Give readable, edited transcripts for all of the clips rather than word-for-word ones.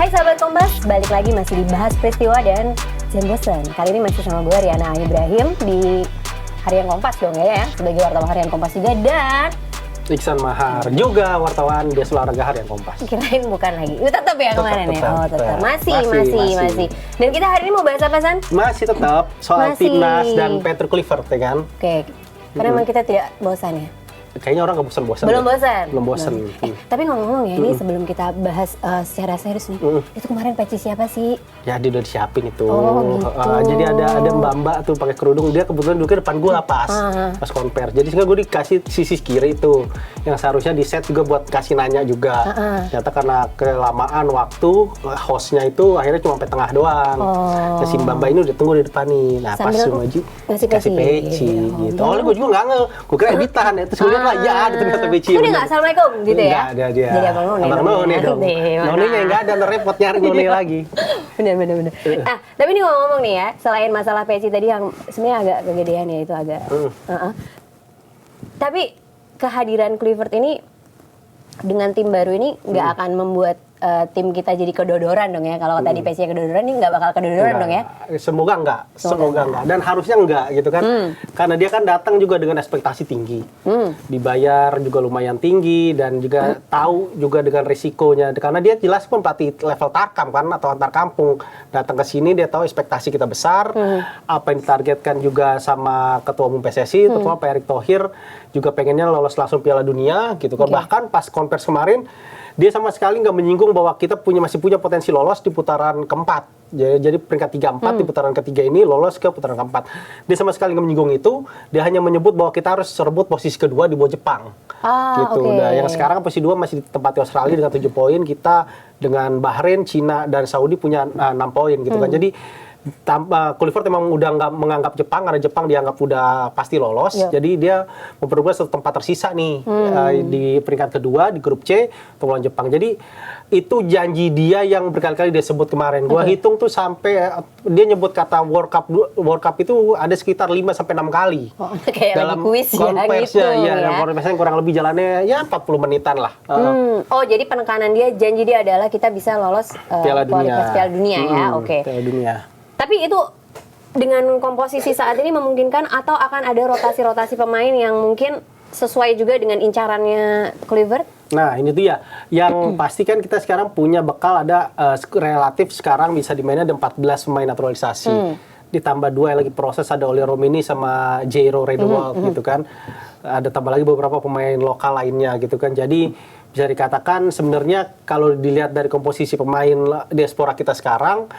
Hai sahabat Kompas, balik lagi masih dibahas peristiwa dan jangan bosan. Kali ini masih sama gue Riana Ibrahim di Harian Kompas dong ya, sebagai wartawan Harian Kompas juga, dan Iksan Mahar juga wartawan Bias Olahraga Harian Kompas. Kirain bukan lagi. Itu tetap ya kemarin ya? Oh tetap. Masih. Dan kita hari ini mau bahas apa, San? Masih tetap soal timnas dan Patrick Kluivert ya kan? Oke. Karena memang kita tidak bosan ya. Kayaknya orang nggak bosan-bosan. Belum bosan. Belum bosan. Tapi ngomong-ngomong ya, ini sebelum kita bahas secara serius nih, itu kemarin peci siapa sih? Ya dia udah disiapin itu. Oh gitu. Jadi ada mbak-mbak tuh pakai kerudung. Dia kebetulan duduknya depan gue pas konver. Jadi sehingga gue dikasih sisi kiri itu, yang seharusnya di set juga buat kasih nanya juga. Ternyata karena kelamaan waktu, hostnya itu akhirnya cuma sampai tengah doang. Nah, si mbak-mbak ini udah tunggu di depan nih. Nah pas Sumaji kasih peci gitu. Awalnya gue juga nggak nge, gue kira editan ya. Terus gue lihat lah, ya ada ternyata peci. Udah nggak assalamualaikum gitu ya? Nggak ada dia. Jadi abang None dong. None-nya nggak ada, repot nyari None lagi. Bener. Tapi ini ngomong-ngomong nih ya, selain masalah peci tadi yang sebenarnya agak kegedean ya, itu agak. Tapi kehadiran Kluivert ini dengan tim baru ini nggak akan membuat tim kita jadi kedodoran dong ya. Kalau tadi peci kedodoran, ini nggak bakal kedodoran dong ya? Semoga enggak. Dan harusnya enggak gitu kan. Karena dia kan datang juga dengan ekspektasi tinggi. Dibayar juga lumayan tinggi dan juga tahu juga dengan risikonya. Karena dia jelas pun pelatih level tarkam kan, atau antar kampung. Datang ke sini dia tahu ekspektasi kita besar. Apa yang ditargetkan juga sama Ketua Umum PSSI, Ketua Pak Erick Thohir, juga pengennya lolos langsung Piala Dunia gitu kan. Bahkan pas konversi kemarin dia sama sekali nggak menyinggung bahwa kita masih punya potensi lolos di putaran keempat. Jadi peringkat 3-4 di putaran ketiga ini lolos ke putaran keempat. Dia sama sekali nggak menyinggung itu. Dia hanya menyebut bahwa kita harus rebut posisi kedua di bawah Jepang. Gitu. Nah, yang sekarang posisi 2 masih ditempati Australia dengan 7 poin. Kita dengan Bahrain, Cina, dan Saudi punya 6 poin gitu kan. Jadi Kluivert memang udah nggak menganggap Jepang, karena Jepang dianggap udah pasti lolos. Jadi dia memperoleh satu tempat tersisa nih di peringkat kedua di grup C untuk melawan Jepang. Jadi itu janji dia yang berkali-kali dia sebut kemarin. Gua hitung tuh sampai dia nyebut kata World Cup itu ada sekitar 5 sampai 6 kali. Kayak dalam kuis konversinya ya, gitu, dalam konversinya kurang lebih jalannya ya 40 menitan lah. Oh, jadi penekanan dia, janji dia adalah kita bisa lolos Piala kualifikasi Piala Dunia ya. Piala Dunia. Tapi itu dengan komposisi saat ini memungkinkan atau akan ada rotasi-rotasi pemain yang mungkin sesuai juga dengan incarannya Kluivert? Nah, ini tuh ya. Yang pasti kan kita sekarang punya bekal ada relatif sekarang bisa dimainnya ada 14 pemain naturalisasi. Ditambah 2 yang lagi proses, ada Oli Romini sama Jairo Redewald gitu kan. Ada tambah lagi beberapa pemain lokal lainnya gitu kan. Jadi bisa dikatakan sebenarnya kalau dilihat dari komposisi pemain diaspora kita sekarang,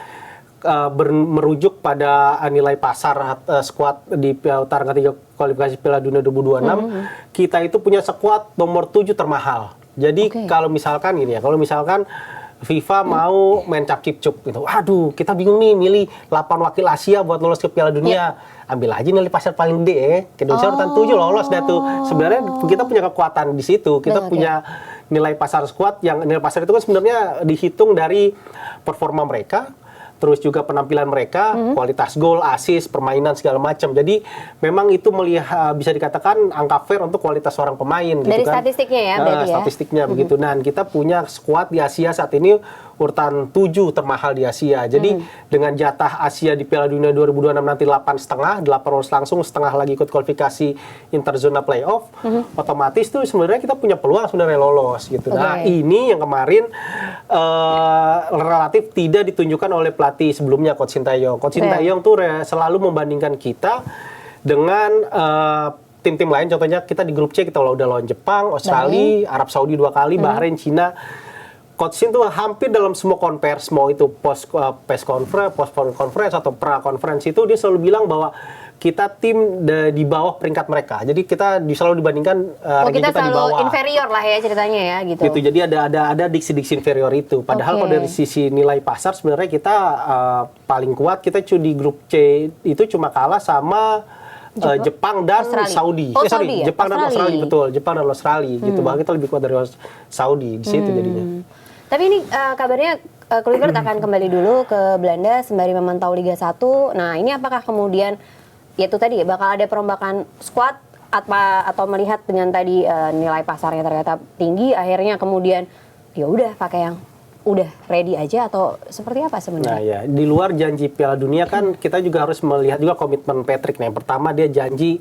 merujuk pada nilai pasar skuad di putaran ketiga kualifikasi Piala Dunia 2026, kita itu punya skuad nomor 7 termahal. Jadi kalau misalkan gini ya, kalau misalkan FIFA mau main cap-cip-cup gitu, waduh kita bingung nih milih 8 wakil Asia buat lolos ke Piala Dunia. Ambil aja nilai pasar paling gede, Indonesia urutan 7 lolos dah tuh. Sebenarnya kita punya kekuatan di situ, kita punya nilai pasar skuad yang nilai pasar itu kan sebenarnya dihitung dari performa mereka, terus juga penampilan mereka, kualitas gol, assist, permainan segala macam. Jadi memang itu melihat bisa dikatakan angka fair untuk kualitas seorang pemain. Dari gitu kan. Statistiknya ya, berarti ya. Statistiknya begitu. Dan kita punya skuad di Asia saat ini urutan 7 termahal di Asia. Jadi dengan jatah Asia di Piala Dunia 2026 nanti 8,5, 8 lolos langsung, setengah lagi ikut kualifikasi interzona playoff, otomatis tuh sebenarnya kita punya peluang sebenarnya lolos gitu. Nah, ini yang kemarin relatif tidak ditunjukkan oleh pelatih sebelumnya, Coach Sintayong. Coach Sintayong tuh selalu membandingkan kita dengan tim-tim lain. Contohnya kita di grup C kita udah lawan Jepang, Australia, Arab Saudi 2 kali, Bahrain, Cina. Coach Shin tuh hampir dalam semua konversi, mau itu post conference atau pra conference, itu dia selalu bilang bahwa kita tim di bawah peringkat mereka. Jadi kita selalu dibandingkan kita di bawah. selalu inferior lah ya ceritanya ya gitu. Jadi ada diksi-diksi inferior itu. Padahal kalau dari sisi nilai pasar sebenarnya kita paling kuat. Kita di grup C itu cuma kalah sama Jepang dan Saudi. Saudi ya? Jepang dan Australia, betul. Jepang dan Australia gitu. Bahkan kita lebih kuat dari Saudi di situ jadinya. Tapi ini kabarnya Kluivert akan kembali dulu ke Belanda sembari memantau Liga 1. Nah, ini apakah kemudian ya itu tadi bakal ada perombakan skuad atau melihat dengan tadi nilai pasarnya ternyata tinggi, akhirnya kemudian ya udah pakai yang udah ready aja atau seperti apa Nah sebenarnya? ya, di luar janji Piala Dunia kan kita juga harus melihat juga komitmen Patrick. Nah, yang pertama dia janji,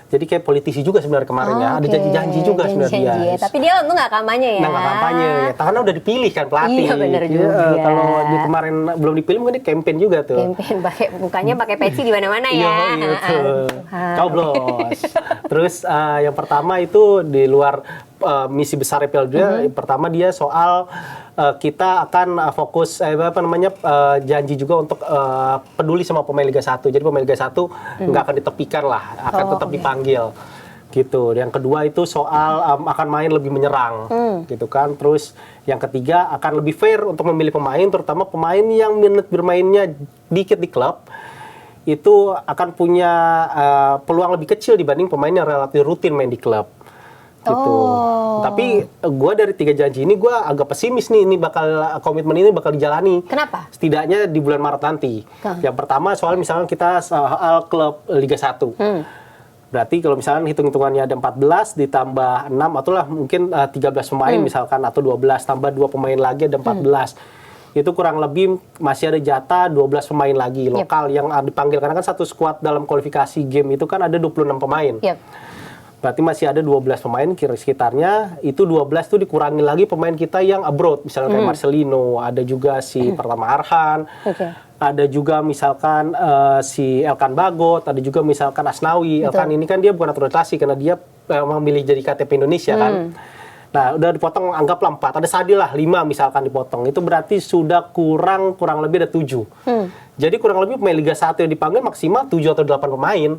jadi kayak politisi juga sebenarnya kemarin ya, ada Oke, janji-janji juga sebenarnya janji-janji dia. ya. Tapi dia untung nggak kampanye ya. Nah, nggak kampanye, ya, karena udah dipilih kan pelatih. Iya, bener Gitu. juga. Kalau di kemarin belum dipilih mungkin dia campaign juga tuh. Campaign pakai mukanya pakai peci di mana-mana ya. Iya, betul. Ah, Coblos. Terus yang pertama itu di luar misi besar Piala Dunia, pertama dia soal kita akan fokus janji juga untuk peduli sama pemain Liga 1. Jadi pemain Liga 1 nggak akan ditepikan lah, akan tetap dipanggil. Gitu. Yang kedua itu soal akan main lebih menyerang, gitu kan. Terus yang ketiga akan lebih fair untuk memilih pemain, terutama pemain yang menit bermainnya dikit di klub itu akan punya peluang lebih kecil dibanding pemain yang relatif rutin main di klub. Gitu. Tapi gue dari 3 janji ini gue agak pesimis nih, ini komitmen ini bakal dijalani. Kenapa? Setidaknya di bulan Maret nanti. Yang pertama soal misalnya kita soal klub Liga 1. Berarti kalau misalnya hitung-hitungannya ada 14 ditambah 6 atau lah mungkin 13 pemain misalkan atau 12 tambah 2 pemain lagi ada 14. Itu kurang lebih masih ada jatah 12 pemain lagi lokal yang dipanggil, karena kan satu skuad dalam kualifikasi game itu kan ada 26 pemain. Berarti masih ada 12 pemain sekitarnya, itu 12 tuh dikurangi lagi pemain kita yang abroad, misalnya kayak Marcelino, ada juga si Pratama Arhan, ada juga misalkan si Elkan Bagot, ada juga misalkan Asnawi. Elkan ini kan dia bukan naturalisasi karena dia memilih jadi KTP Indonesia kan. Nah, udah dipotong anggaplah 4, ada Sadil lah 5 misalkan dipotong. Itu berarti sudah kurang lebih ada 7. Jadi kurang lebih pemain Liga 1 yang dipanggil maksimal 7 atau 8 pemain.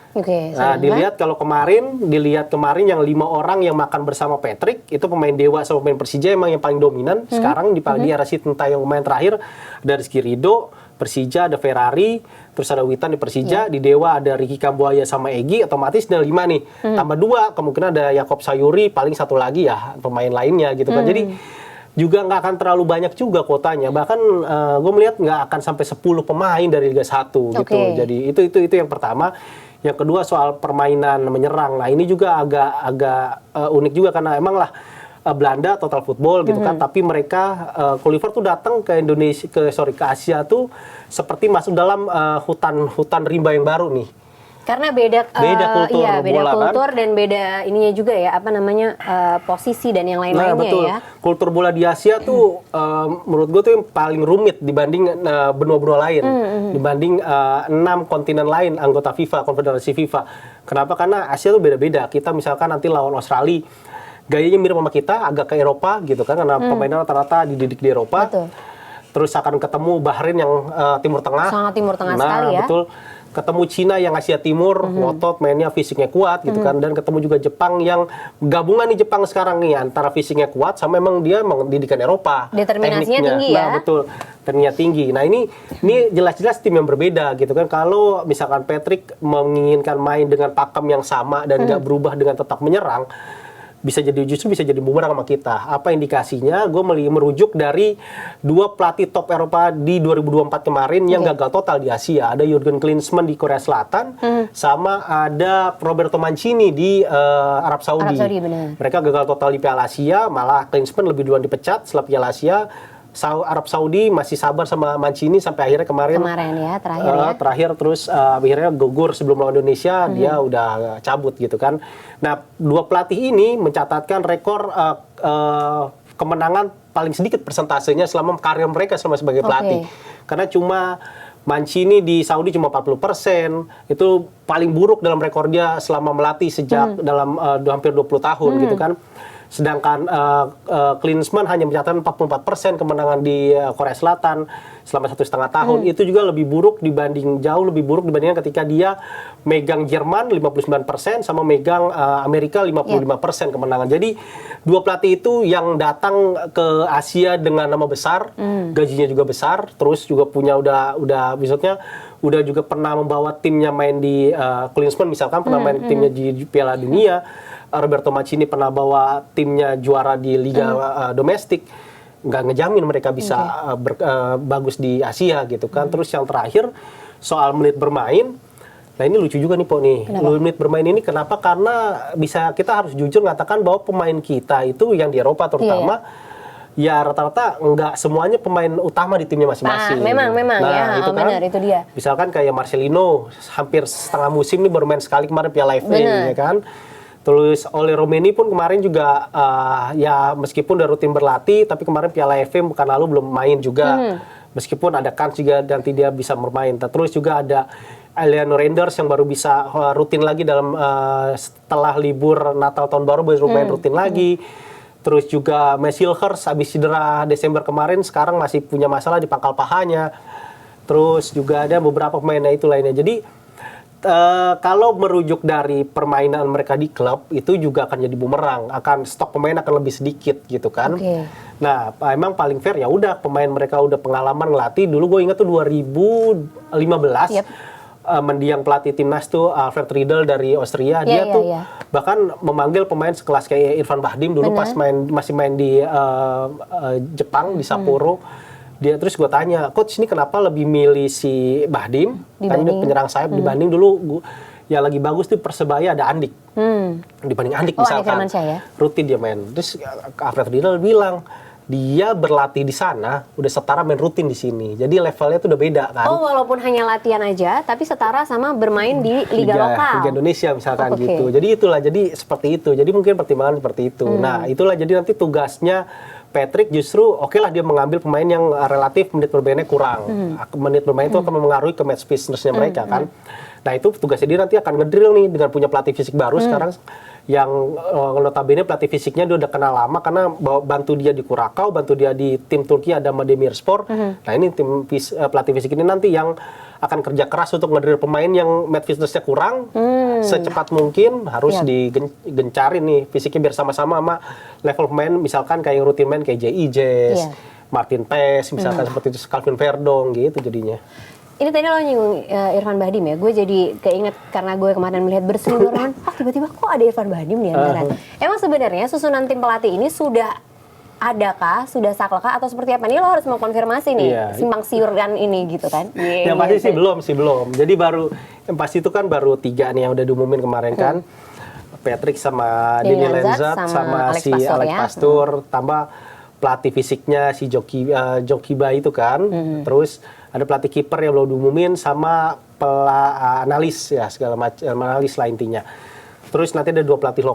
Nah, dilihat kemarin yang 5 orang yang makan bersama Patrick itu pemain Dewa sama pemain Persija emang yang paling dominan. Sekarang di era Sintayong pemain terakhir ada Rizky Ridho, Persija ada Ferrari, terus ada Witan di Persija, di Dewa ada Ricky Kambuaya sama Egy, otomatis ada 5 nih. Tambah 2 kemungkinan ada Yakob Sayuri, paling 1 lagi ya pemain lainnya gitu kan. Jadi juga nggak akan terlalu banyak juga kuotanya. Bahkan gue melihat nggak akan sampai 10 pemain dari Liga 1 gitu. Jadi itu yang pertama. Yang kedua soal permainan menyerang. Nah, ini juga agak unik juga karena emang lah Belanda total football gitu kan, tapi mereka Oliver tuh datang ke Indonesia ke Asia tuh seperti masuk dalam hutan rimba yang baru nih. Karena beda kultur, beda bola, kultur kan? Dan beda ininya juga ya, posisi dan yang lain-lainnya betul. ya. Kultur bola di Asia tuh menurut gue tuh yang paling rumit dibanding benua-benua lain, dibanding 6 kontinen lain anggota FIFA, konfederasi FIFA. Kenapa? Karena Asia tuh beda-beda. Kita misalkan nanti lawan Australia, gayanya mirip sama kita, agak ke Eropa gitu kan, karena pemainnya rata-rata dididik di Eropa. Betul. Terus akan ketemu Bahrain yang Timur Tengah. Sangat Timur Tengah sekali ya. Betul. Ketemu Cina yang Asia Timur, ngotot, mainnya fisiknya kuat gitu kan, dan ketemu juga Jepang yang gabungan nih Jepang sekarang nih antara fisiknya kuat sama memang dia didikan Eropa. Determinasinya tekniknya. tinggi ya. Nah, betul. Tekniknya tinggi. Nah, ini jelas-jelas tim yang berbeda gitu kan. Kalau misalkan Patrick menginginkan main dengan pakem yang sama dan nggak berubah dengan tetap menyerang, justru bisa jadi bumerang sama kita. Apa indikasinya? Gue merujuk dari 2 pelatih top Eropa di 2024 kemarin yang gagal total di Asia. Ada Jurgen Klinsmann di Korea Selatan, sama ada Roberto Mancini di Arab Saudi. Benar. Mereka gagal total di Piala Asia, malah Klinsmann lebih duluan dipecat setelah Piala Asia. Arab Saudi masih sabar sama Mancini sampai akhirnya kemarin ya, terakhir terus akhirnya gugur sebelum lawan Indonesia, dia udah cabut gitu kan. Nah, 2 pelatih ini mencatatkan rekor kemenangan paling sedikit persentasenya selama karir mereka sebagai pelatih. Karena cuma Mancini di Saudi cuma 40%, itu paling buruk dalam rekor dia selama melatih sejak dalam hampir 20 tahun gitu kan. Sedangkan Klinsmann hanya mencatatkan 44% kemenangan di Korea Selatan selama 1,5 tahun. Itu juga jauh lebih buruk dibandingkan ketika dia megang Jerman 59% sama megang Amerika 55% kemenangan. Jadi 2 pelatih itu yang datang ke Asia dengan nama besar, gajinya juga besar, terus juga punya udah juga pernah membawa timnya main di Klinsmann misalkan pernah main timnya di Piala Dunia. Roberto Mancini pernah bawa timnya juara di liga domestik. Nggak ngejamin mereka bisa bagus di Asia gitu kan. Terus yang terakhir soal menit bermain. Nah, ini lucu juga nih, Po nih. Menit bermain ini kenapa? Karena kita harus jujur mengatakan bahwa pemain kita itu yang di Eropa terutama ya rata-rata nggak semuanya pemain utama di timnya masing-masing. Memang Nah, ya, itu kan, benar itu dia. misalkan kayak Marcelino hampir setengah musim nih baru main sekali kemarin Piala FA ya kan. Terus Ole Romeni pun kemarin juga ya meskipun udah rutin berlatih tapi kemarin Piala FA bukan lalu belum main juga. Meskipun ada kans juga nanti dia bisa bermain. Terus juga ada Eliano Reinders yang baru bisa rutin lagi dalam setelah libur Natal tahun baru baru main rutin lagi. Terus juga Messilhers habis cedera Desember kemarin sekarang masih punya masalah di pangkal pahanya. Terus juga ada beberapa pemainnya itu lainnya. Jadi kalau merujuk dari permainan mereka di klub itu juga akan jadi bumerang, akan stok pemain akan lebih sedikit gitu kan. Nah, emang paling fair ya udah pemain mereka udah pengalaman ngelatih. Dulu gue ingat tuh 2015 mendiang pelatih timnas tuh Alfred Riedel dari Austria, dia tuh bahkan memanggil pemain sekelas kayak Irfan Bahdim dulu pas masih main di Jepang di Sapporo. Dia terus gue tanya, coach ini kenapa lebih milih si Bahdim kan dia penyerang sayap dibanding dulu yang lagi bagus tuh Persebaya ada Andik. Dibanding Andik misalkan rutin dia main. Terus Alfred Riedel bilang dia berlatih di sana udah setara main rutin di sini. Jadi levelnya tuh udah beda kan. Oh, walaupun hanya latihan aja tapi setara sama bermain di liga lokal. Liga Indonesia misalkan gitu. Jadi itulah jadi seperti itu. Jadi mungkin pertimbangan seperti itu. Nah, itulah jadi nanti tugasnya Patrick justru lah dia mengambil pemain yang relatif menit bermainnya kurang. Menit bermain itu akan mempengaruhi ke match fitness-nya mereka kan. Nah, itu tugasnya dia nanti akan ngedrill nih dengan punya pelatih fisik baru sekarang yang notabene pelatih fisiknya dia udah kenal lama karena bantu dia di Curacao, bantu dia di tim Turki ada Demirspor. Nah, ini tim pelatih fisik ini nanti yang akan kerja keras untuk ngedrill pemain yang match fitness-nya kurang. Secepat mungkin harus digencarin nih fisiknya biar sama-sama sama level pemain misalkan kayak rutin main kayak J.I. Jazz, Martin Pes misalkan seperti itu, Calvin Verdong gitu jadinya. Ini tadi lo nyinggung Irfan Bahdim ya, gue jadi keinget karena gue kemarin melihat berseliweran, tiba-tiba kok ada Irfan Bahdim di antara. Emang sebenarnya susunan tim pelatih ini sudah adakah, sudah saklekah atau seperti apa? Nih lo harus mau konfirmasi nih, simpang siuran ini gitu kan. Yang pasti sih belum. Jadi baru, yang pasti itu kan baru 3 nih yang udah diumumin kemarin kan. Patrick sama Deni Lenzat sama si Alex Pastur, tambah pelatih fisiknya si Jokiba itu kan. Terus ada pelatih kiper yang belum diumumin sama analis ya segala macam analis lah intinya. Terus nanti ada 2 pelatih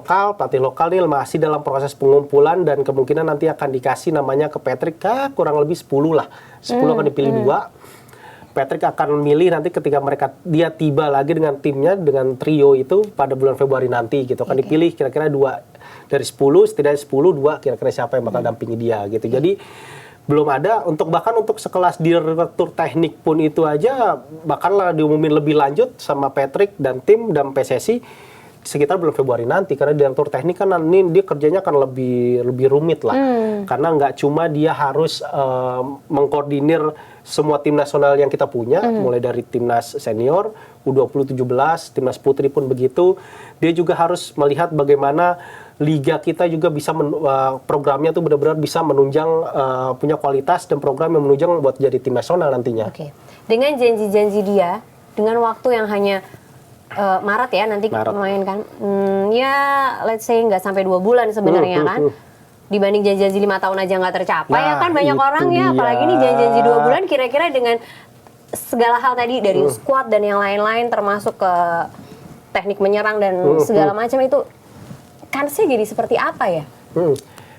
lokal ini masih dalam proses pengumpulan dan kemungkinan nanti akan dikasih namanya ke Patrick kurang lebih 10 lah. 10 akan dipilih 2. Patrick akan memilih nanti ketika dia tiba lagi dengan timnya dengan trio itu pada bulan Februari nanti gitu. Akan dipilih kira-kira 2 dari 10, setidaknya 10 2 kira-kira siapa yang bakal dampingi dia gitu. Jadi belum ada bahkan untuk sekelas direktur teknik pun itu aja bahkan lah diumumin lebih lanjut sama Patrick dan tim dan PSSI sekitar bulan Februari nanti karena direktur teknik kan ini dia kerjanya akan lebih rumit lah karena nggak cuma dia harus mengkoordinir semua tim nasional yang kita punya mulai dari timnas senior U20 17 timnas putri pun begitu dia juga harus melihat bagaimana liga kita juga bisa programnya tuh benar-benar bisa menunjang punya kualitas dan program yang menunjang buat jadi tim nasional nantinya. Dengan janji-janji dia dengan waktu yang hanya Maret ya nanti memainkan ya let's say nggak sampai 2 bulan sebenarnya kan dibanding janji-janji 5 tahun aja nggak tercapai ya kan banyak orang ya apalagi nih janji-janji 2 bulan kira-kira dengan segala hal tadi dari squad dan yang lain-lain termasuk ke teknik menyerang dan segala macam itu kansnya jadi seperti apa ya?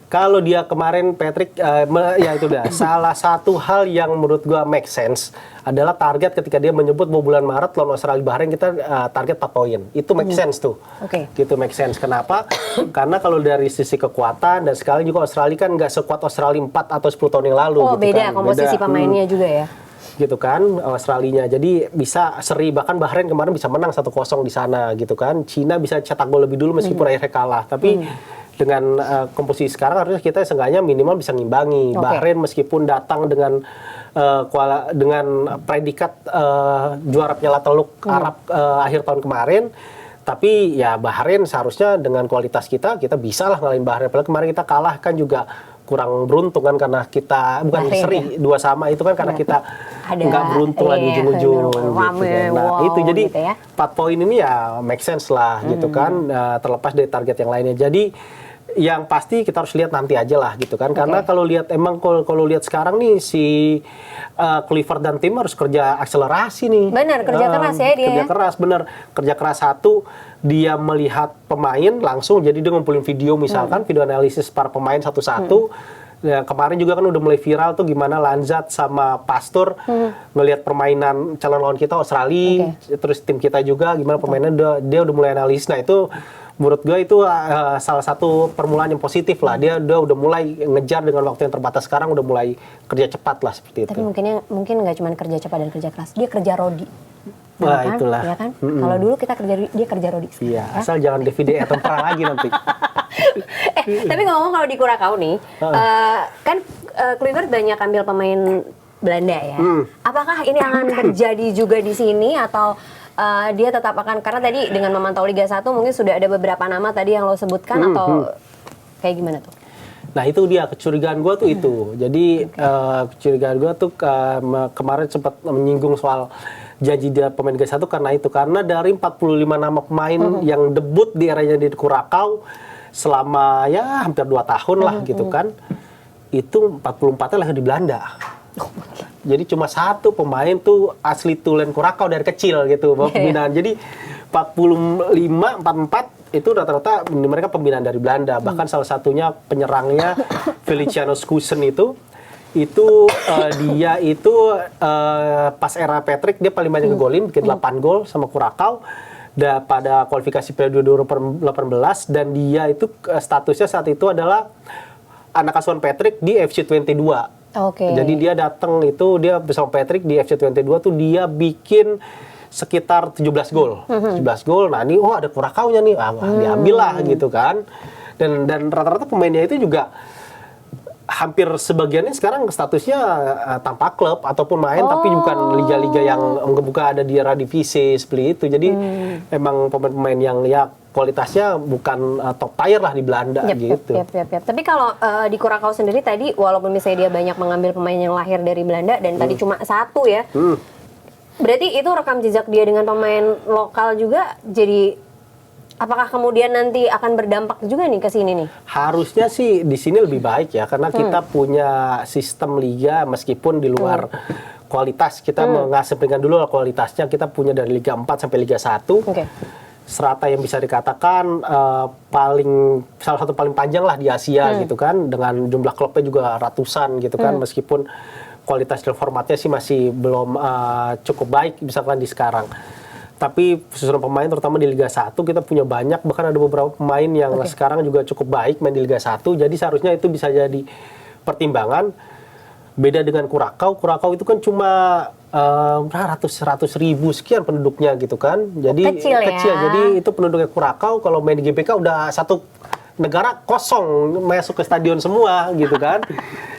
Kalau dia kemarin Patrick ya itu dah salah satu hal yang menurut gua make sense adalah target ketika dia menyebut bahwa bulan Maret lawan Australia Bahrain kita target 4 poin. Itu make sense tuh. Gitu make sense. Kenapa? Karena kalau dari sisi kekuatan dan sekali juga Australia kan nggak sekuat Australia 4 atau 10 tahun yang lalu gitu beda kan. komposisi pemainnya juga ya. Gitu kan Australia jadi bisa seri bahkan Bahrain kemarin bisa menang 1-0 di sana gitu kan. Cina bisa cetak gol lebih dulu meskipun akhirnya kalah tapi dengan komposisi sekarang harusnya kita seenggaknya minimal bisa ngimbangi. Bahrain meskipun datang dengan predikat juara Piala Teluk Arab akhir tahun kemarin tapi ya Bahrain seharusnya dengan kualitas kita bisa lah ngalahin Bahrain. Padahal kemarin kita kalah kan juga kurang beruntung kan karena kita bukan seri 2-2 itu kan karena kita nggak beruntung lah di ujung-ujung gitu kan. Nah itu jadi gitu 4 poin ini ya make sense lah gitu kan terlepas dari target yang lainnya. Jadi yang pasti kita harus lihat nanti aja lah gitu kan. Karena kalau lihat kalau lihat sekarang nih si Kluivert dan tim harus kerja akselerasi nih. Bener, kerja keras ya dia. Kerja keras, bener. Kerja keras satu, dia melihat pemain langsung, jadi dia ngumpulin video misalkan, video analisis para pemain satu-satu. Ya, kemarin juga kan udah mulai viral tuh gimana Lanzat sama Pastur ngelihat permainan calon lawan kita Australia, terus tim kita juga gimana permainan dia udah mulai analisis. Nah itu menurut gue itu salah satu permulaan yang positif lah. Dia udah mulai ngejar dengan waktu yang terbatas sekarang, udah mulai kerja cepat lah seperti itu. Tapi mungkin nggak cuma kerja cepat dan kerja keras, dia kerja rodi. Wah, kan? itulah. Ya kan? Kalau dulu kita dia kerja rodi. Iya, asal jangan DVD atau perang lagi nanti. Tapi ngomong kalau di Curaçao nih, kan Kluivert banyak ambil pemain Belanda ya. Apakah ini akan terjadi juga di sini atau dia tetap akan, karena tadi dengan memantau Liga 1 mungkin sudah ada beberapa nama tadi yang lo sebutkan atau kayak gimana tuh? Nah itu dia kecurigaan gue tuh itu. Jadi kecurigaan gue tuh kemarin sempat menyinggung soal janji dia pemain Liga 1 karena itu. Karena dari 45 nama pemain yang debut di eranya di Curaçao selama ya hampir 2 tahun lah gitu kan. Itu 44-nya lahir di Belanda. Jadi cuma satu pemain tuh asli tulen Curaçao dari kecil gitu, pembinaan. Jadi 44 itu rata-rata mereka pembinaan dari Belanda. Bahkan salah satunya penyerangnya Feliciano Skusen itu dia itu pas era Patrick dia paling banyak ngegolin, bikin 8 gol sama Curaçao pada kualifikasi Piala 2018 dan dia itu statusnya saat itu adalah anak asuhan Patrick di FC 22. Jadi dia datang itu dia bersama Patrick di FC 22 tuh dia bikin sekitar 17 gol. 17 gol. Nah, ini ada Curaçao-nya nih. Diambil lah gitu kan. Dan rata-rata pemainnya itu juga hampir sebagiannya sekarang statusnya tanpa klub ataupun main tapi bukan liga-liga yang bukan ada di Eredivisie seperti itu. Jadi emang pemain-pemain yang ya kualitasnya bukan top tier lah di Belanda gitu. Tapi kalau di Curaçao sendiri tadi walaupun misalnya dia banyak mengambil pemain yang lahir dari Belanda dan tadi cuma satu ya. Berarti itu rekam jejak dia dengan pemain lokal juga jadi apakah kemudian nanti akan berdampak juga nih ke sini nih? Harusnya sih di sini lebih baik ya karena kita punya sistem liga meskipun di luar kualitas kita mengasepringkan dulu lah kualitasnya kita punya dari Liga 4 sampai Liga 1. Serata yang bisa dikatakan salah satu paling panjang lah di Asia gitu kan dengan jumlah klubnya juga ratusan gitu kan meskipun kualitas dan formatnya sih masih belum cukup baik misalkan di sekarang. Tapi susunan pemain terutama di Liga 1 kita punya banyak, bahkan ada beberapa pemain yang sekarang juga cukup baik main di Liga 1. Jadi seharusnya itu bisa jadi pertimbangan. Beda dengan Curaçao itu kan cuma ratus ribu sekian penduduknya gitu kan. Jadi kecil ya. Jadi itu penduduknya Curaçao kalau main di GBK udah satu negara kosong masuk ke stadion semua gitu kan.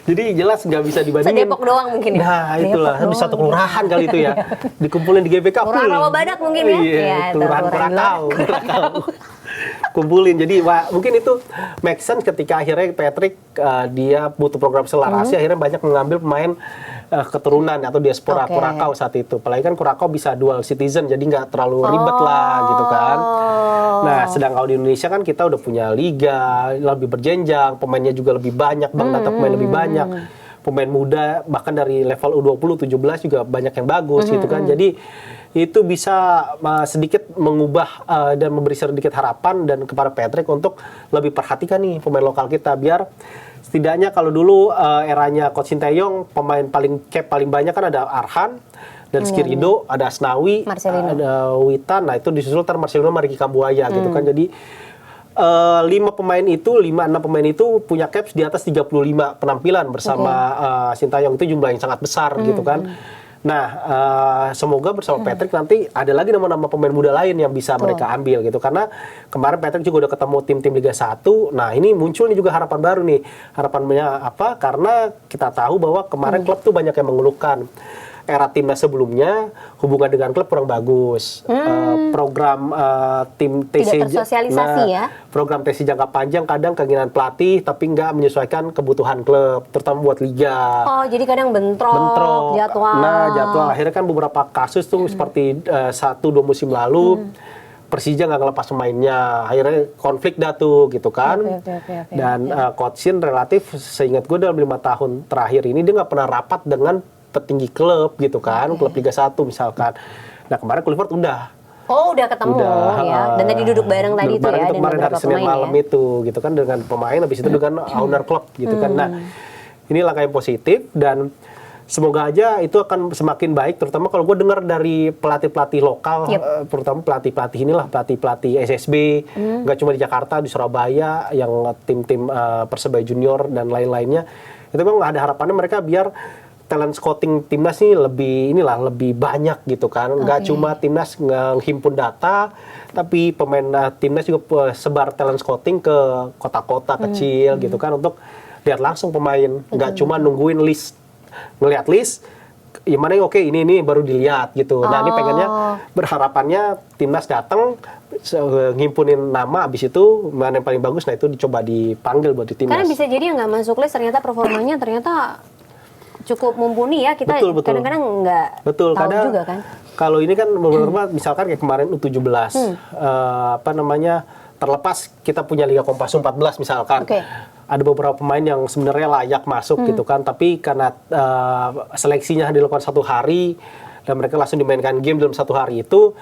Jadi jelas nggak bisa dibandingin. Depok doang mungkin ya. Nah itulah bisa satu kelurahan kali itu ya. Dikumpulin di GBK full. Rawabadak mungkin ya. Iya, kelurahan Curaçao. Kumpulin. Jadi mungkin itu make sense ketika akhirnya Patrick dia butuh program akselerasi akhirnya banyak mengambil pemain keturunan atau diaspora Curaçao saat itu. Apalagi kan Curaçao bisa dual citizen jadi nggak terlalu ribet lah gitu kan. Nah, sedang kalau di Indonesia kan kita udah punya liga lebih berjenjang, pemainnya juga lebih banyak, data pemain lebih banyak. Pemain muda bahkan dari level U20, 17 juga banyak yang bagus gitu kan. Jadi itu bisa sedikit mengubah dan memberi sedikit harapan dan kepada Patrick untuk lebih perhatikan nih pemain lokal kita biar setidaknya kalau dulu eranya Coach Sinteyong pemain paling banyak kan ada Arhan dan Skirido, ada Asnawi, ada Witan. Nah itu disusul Marcelino Mariki Kambuaya gitu kan. Jadi 5 pemain itu, 5-6 pemain itu punya caps di atas 35 penampilan bersama Sintayong itu jumlah yang sangat besar gitu kan. Nah, semoga bersama Patrick nanti ada lagi nama-nama pemain muda lain yang bisa mereka ambil gitu. Karena kemarin Patrick juga udah ketemu tim-tim Liga 1. Nah, ini muncul nih juga harapan baru nih. Harapannya apa? Karena kita tahu bahwa kemarin klub tuh banyak yang mengeluhkan. Era timnas sebelumnya hubungan dengan klub kurang bagus. Program tim TC tidak tersosialisasi ya. Program TC jangka panjang kadang keinginan pelatih tapi nggak menyesuaikan kebutuhan klub, terutama buat liga. Oh, jadi kadang bentrok jadwal. Nah, jadwal akhirnya kan beberapa kasus tuh seperti 1-2 musim lalu Persija nggak ngelepas pemainnya, akhirnya konflik dah tuh gitu kan. Dan Coach Shin relatif seingat gue dalam 5 tahun terakhir ini dia nggak pernah rapat dengan petinggi klub gitu kan, klub Liga 1 misalkan. Nah kemarin Kluivert udah. Oh udah ketemu ya, dan tadi duduk bareng tadi itu ya, dan kemarin hari Senin malam ya? itu gitu kan dengan pemain, habis itu dengan owner klub gitu kan. Nah ini langkah yang positif dan semoga aja itu akan semakin baik, terutama kalau gue dengar dari pelatih-pelatih lokal, terutama pelatih-pelatih inilah, pelatih-pelatih SSB, nggak cuma di Jakarta, di Surabaya, yang tim-tim Persebaya Junior dan lain-lainnya, itu memang ada harapannya mereka biar talent scouting timnas ini lebih banyak gitu kan, nggak cuma timnas ngehimpun data, tapi pemain timnas juga sebar talent scouting ke kota-kota kecil gitu kan, untuk lihat langsung pemain, nggak cuma nungguin ngelihat list, yang mana yang oke ini baru dilihat gitu. Nah ini pengennya berharapannya timnas datang ngimpunin nama, abis itu mana yang paling bagus, nah itu dicoba dipanggil buat di timnas. Karena bisa jadi yang nggak masuk list ternyata performanya ternyata cukup mumpuni ya, kita kadang-kadang nggak tahu juga kan. Kalau ini kan beberapa misalkan kayak kemarin U17 terlepas kita punya Liga Kompas 14 misalkan. Ada beberapa pemain yang sebenarnya layak masuk gitu kan, tapi karena seleksinya dilakukan 1 hari dan mereka langsung dimainkan game dalam 1 hari itu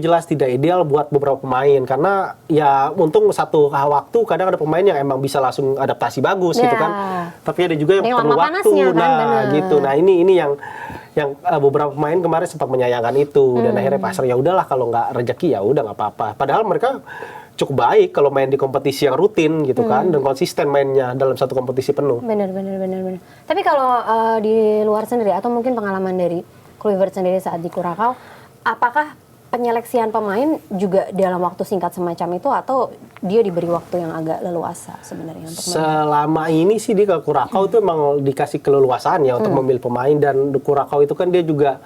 jelas tidak ideal buat beberapa pemain, karena ya untung satu waktu kadang ada pemain yang emang bisa langsung adaptasi bagus gitu kan, tapi ada juga yang perlu waktu gitu. Nah ini yang beberapa pemain kemarin sempat menyayangkan itu, dan akhirnya pasar ya udahlah, kalau nggak rezeki ya udah nggak apa-apa, padahal mereka cukup baik kalau main di kompetisi yang rutin gitu kan, dan konsisten mainnya dalam satu kompetisi penuh. Benar. Tapi kalau di luar sendiri, atau mungkin pengalaman dari Kluivert sendiri saat di Curaçao, apakah penyeleksian pemain juga dalam waktu singkat semacam itu, atau dia diberi waktu yang agak leluasa sebenarnya untuk selama ini sih dia ke Curaçao itu emang dikasih keleluasaan ya untuk memilih pemain, dan Curaçao itu kan dia juga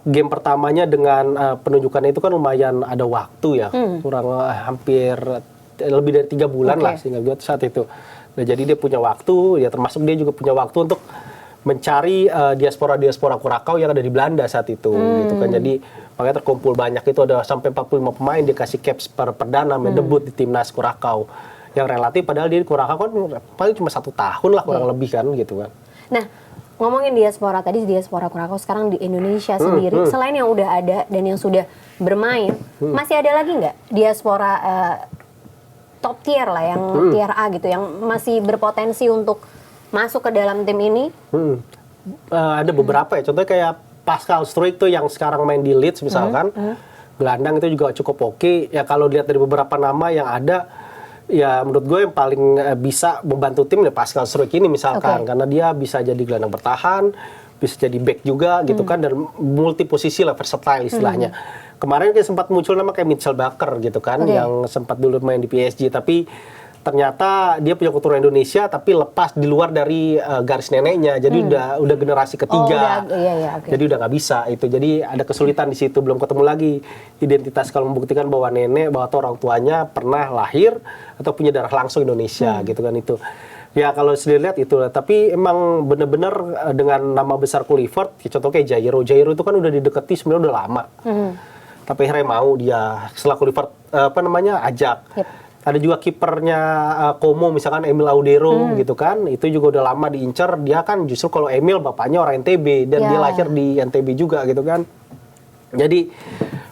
game pertamanya dengan penunjukannya itu kan lumayan ada waktu ya, kurang hampir lebih dari 3 bulan lah sehingga gue saat itu. Nah jadi dia punya waktu, ya termasuk dia juga punya waktu untuk mencari diaspora Curaçao yang ada di Belanda saat itu gitu kan. Jadi makanya terkumpul banyak, itu ada sampai 45 pemain dikasih caps perdana main debut di timnas Curaçao, yang relatif padahal dia di Curaçao kan paling cuma 1 tahun lah kurang lebih kan gitu kan. Nah ngomongin diaspora Curaçao, sekarang di Indonesia sendiri, selain yang udah ada dan yang sudah bermain, masih ada lagi nggak diaspora top tier lah, yang tier A gitu, yang masih berpotensi untuk masuk ke dalam tim ini? Ada beberapa ya, contohnya kayak Pascal Struijk tuh yang sekarang main di Leeds misalkan, gelandang itu juga cukup oke. Ya kalau lihat dari beberapa nama yang ada, ya menurut gue yang paling bisa membantu tim ya Pascal Struijk ini misalkan, karena dia bisa jadi gelandang bertahan, bisa jadi back juga gitu kan, dan multi posisi lah, versatile istilahnya. Kemarin kayak sempat muncul nama kayak Mitchell Bakker gitu kan, yang sempat dulu main di PSG, tapi ternyata dia punya keturunan Indonesia tapi lepas di luar dari garis neneknya, jadi udah generasi ketiga, jadi udah nggak bisa itu, jadi ada kesulitan di situ, belum ketemu lagi identitas kalau membuktikan bahwa orang tuanya pernah lahir atau punya darah langsung Indonesia gitu kan itu. Ya kalau dilihat itu, tapi emang bener-bener dengan nama besar Kluivert, contoh kayak Jairo itu kan udah didekati sebenarnya udah lama, tapi akhirnya mau dia setelah Kluivert ajak. Ada juga kipernya Como misalkan Emil Audero gitu kan, itu juga udah lama diincar. Dia kan justru kalau Emil bapaknya orang NTB dan dia lahir di NTB juga gitu kan. Jadi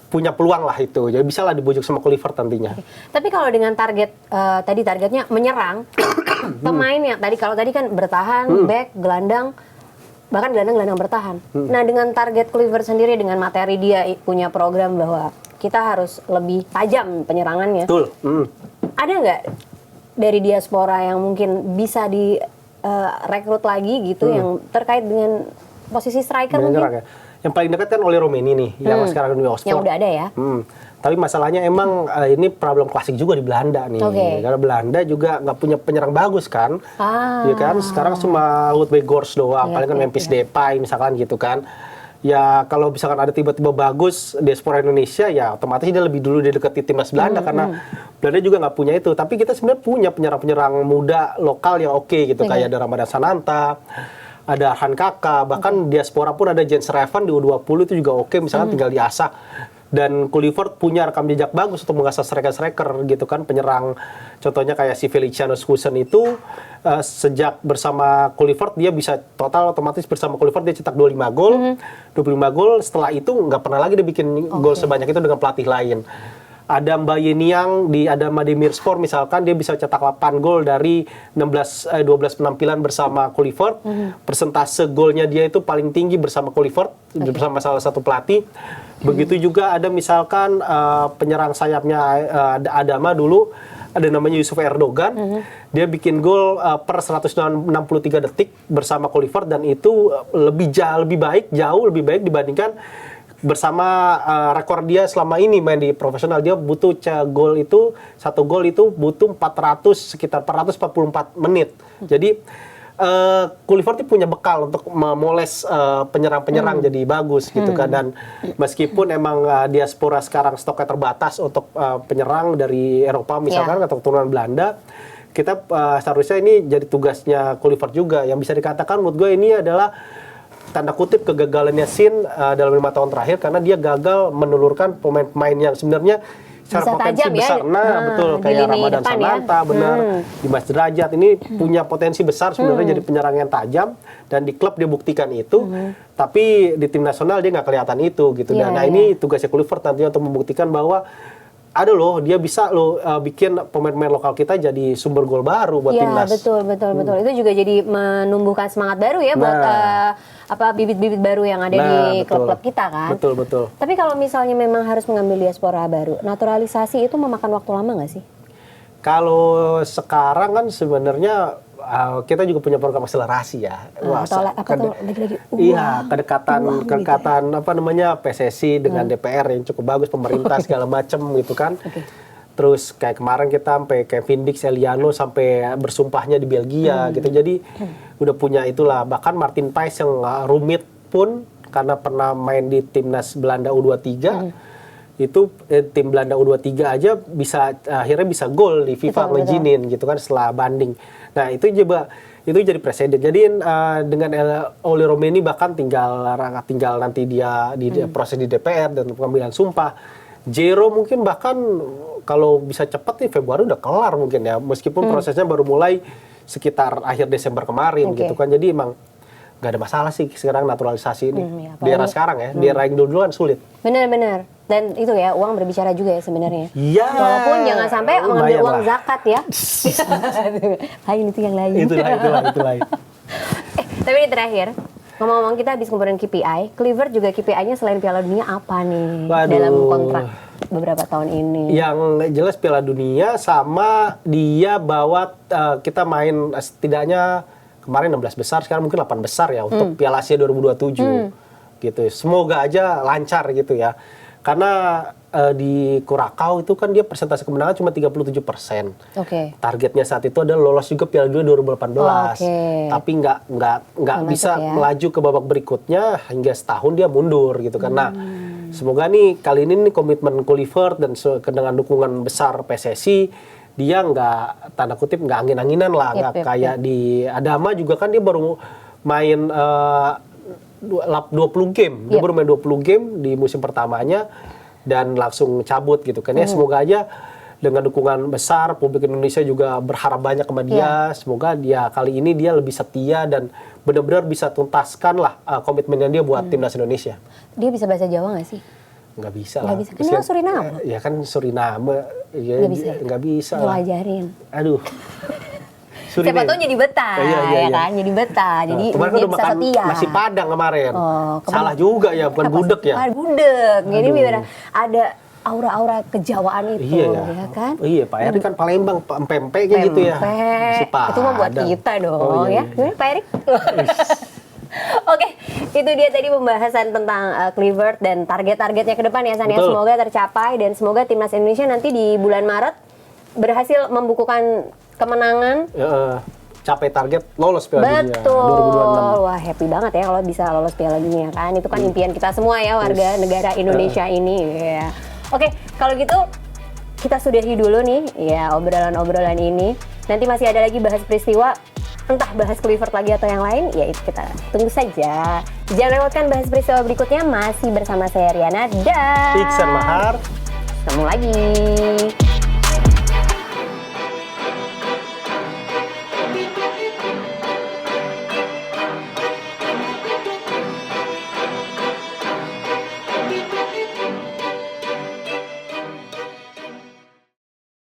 punya peluang lah itu. Jadi bisa lah dibujuk sama Kluivert nantinya. Tapi kalau dengan target tadi targetnya menyerang pemain yang tadi kan bertahan, back, gelandang, bahkan gelandang bertahan. Nah dengan target Kluivert sendiri, dengan materi dia punya program bahwa kita harus lebih tajam penyerangannya. Betul. Ada nggak dari diaspora yang mungkin bisa direkrut lagi gitu, yang terkait dengan posisi striker mungkin? Ya. Yang paling dekat kan Oli Romeni nih, yang sekarang di Oxford. Yang udah ada ya. Tapi masalahnya emang ini problem klasik juga di Belanda nih. Karena Belanda juga nggak punya penyerang bagus kan. Ya kan, sekarang cuma Wout Weghorst doang, paling kan Memphis Depay misalkan gitu kan. Ya kalau misalkan ada tiba-tiba bagus diaspora Indonesia, ya otomatis dia lebih dulu didekati timnas Belanda, karena Belanda juga nggak punya itu. Tapi kita sebenarnya punya penyerang-penyerang muda lokal yang oke gitu, kayak ada Ramadan Sananta, ada Arhan Kaka, bahkan diaspora pun ada Jens Revan di U20 itu juga oke, misalkan tinggal diasah. Dan Kluivert punya rekam jejak bagus untuk mengasah striker-striker gitu kan, penyerang. Contohnya kayak si Feliciano Skusen itu sejak bersama Kluivert dia bisa total otomatis bersama Kluivert dia cetak 25 gol. 25 gol, setelah itu nggak pernah lagi dia bikin gol sebanyak itu dengan pelatih lain. Ada Mbayeniang di Adama Demirspor misalkan, dia bisa cetak 8 gol dari 12 penampilan bersama Kluivert. Persentase golnya dia itu paling tinggi bersama Kluivert, bersama salah satu pelatih. Begitu juga ada misalkan penyerang sayapnya Adama dulu, ada namanya Yusuf Erdogan. Dia bikin gol per 163 detik bersama Kluivert, dan itu jauh lebih baik dibandingkan bersama rekor dia selama ini main di profesional. Dia butuh satu gol itu butuh sekitar 444 menit. Jadi Kluivert punya bekal untuk memoles penyerang-penyerang jadi bagus gitu kan. Dan meskipun emang diaspora sekarang stoknya terbatas untuk penyerang dari Eropa misalkan atau keturunan Belanda, kita seharusnya ini jadi tugasnya Kluivert juga. Yang bisa dikatakan menurut gue ini adalah tanda kutip kegagalannya Shin dalam 5 tahun terakhir, karena dia gagal menelurkan pemain-pemain yang sebenarnya secara potensi besar. Betul, kayak Ramadan Sananta, benar. Dimas Derajat ini punya potensi besar sebenarnya jadi penyerang yang tajam, dan di klub dia buktikan itu. Tapi di tim nasional dia nggak kelihatan itu gitu. Dan ini tugasnya Kluivert nantinya untuk membuktikan bahwa ada loh, dia bisa loh bikin pemain-pemain lokal kita jadi sumber gol baru buat timnas. Betul. Itu juga jadi menumbuhkan semangat baru ya buat bibit-bibit baru yang ada di klub-klub kita kan. Betul. Tapi kalau misalnya memang harus mengambil diaspora baru, naturalisasi itu memakan waktu lama nggak sih? Kalau sekarang kan sebenarnya kita juga punya program akselerasi ya. Kedekatan PSSI dengan DPR yang cukup bagus, pemerintah segala macam gitu kan. Terus kayak kemarin kita sampai Kevin Dix, Eliano sampai bersumpahnya di Belgia gitu. Jadi udah punya itulah. Bahkan Martin Paes yang rumit pun karena pernah main di timnas Belanda U23. Itu tim Belanda U23 aja akhirnya bisa gol di FIFA ngejinin gitu kan setelah banding. Nah, itu jadi presiden. Jadi dengan Oli Romeni bahkan tinggal nanti dia proses di DPR dan pengambilan sumpah. Jero mungkin bahkan kalau bisa cepat nih Februari udah kelar mungkin ya, meskipun prosesnya baru mulai sekitar akhir Desember kemarin gitu kan. Jadi emang nggak ada masalah sih sekarang naturalisasi ini. Di era sekarang ya, di era yang dulu kan sulit. Benar. Dan itu ya, uang berbicara juga ya sebenarnya. Iya. Walaupun jangan sampai mengambil uang zakat ya. Lain itu yang lain. Itu lain. Tapi ini terakhir, ngomong-ngomong kita habis ngumpulin KPI, Kluivert juga KPI-nya selain Piala Dunia apa nih? Dalam kontrak beberapa tahun ini? Yang jelas Piala Dunia sama dia bawa kita main setidaknya kemarin 16 besar, sekarang mungkin 8 besar ya untuk Piala Asia 2027 gitu. Semoga aja lancar gitu ya. Karena di Curacao itu kan dia persentase kemenangan cuma 37%. Targetnya saat itu adalah lolos juga Piala Dunia 2018. Tapi nggak bisa melaju ke babak berikutnya hingga setahun dia mundur gitu kan. Nah, semoga nih kali ini nih komitmen Kluivert dan dengan dukungan besar PSSI, dia nggak tanda kutip nggak angin-anginan lah, nggak kayak di Adama juga kan dia baru main 20 game. Dia baru main 20 game di musim pertamanya dan langsung cabut gitu kan ya. Semoga aja dengan dukungan besar publik Indonesia juga berharap banyak sama dia. Semoga dia kali ini dia lebih setia dan benar-benar bisa tuntaskan lah komitmennya dia buat timnas Indonesia. Dia bisa bahasa Jawa nggak sih? Nggak bisa lah. Kan dia Suriname. Ya kan Suriname. Nggak bisa lah. Ajarin. Aduh. Siapa tahu jadi betah, ya kan? Jadi betah. Jadi dia bisa setia. Nasi Padang kemarin. Salah juga ya, bukan gudeg ya. Gudeg. Jadi biar ada aura-aura kejawaan itu, ya kan? Iya, Pak Erik kan Palembang, pempek kayak gitu ya. Itu mah buat kita dong, ya. Gimana Pak Erik? Oke, itu dia tadi pembahasan tentang Kluivert dan target-targetnya ke depan ya, San. Semoga tercapai dan semoga timnas Indonesia nanti di bulan Maret berhasil membukukan kemenangan, capai target lolos Piala Dunia 2026. Wah, happy banget ya kalau bisa lolos Piala Dunia kan. Itu kan impian kita semua ya, warga negara Indonesia ini. Ya. Oke, kalau gitu kita sudahi dulu nih ya obrolan-obrolan ini. Nanti masih ada lagi bahas peristiwa entah bahas Clifford lagi atau yang lain, ya itu kita tunggu saja. Jangan lewatkan bahas peristiwa berikutnya, masih bersama saya Riana dan Iksan Mahar. ketemu lagi.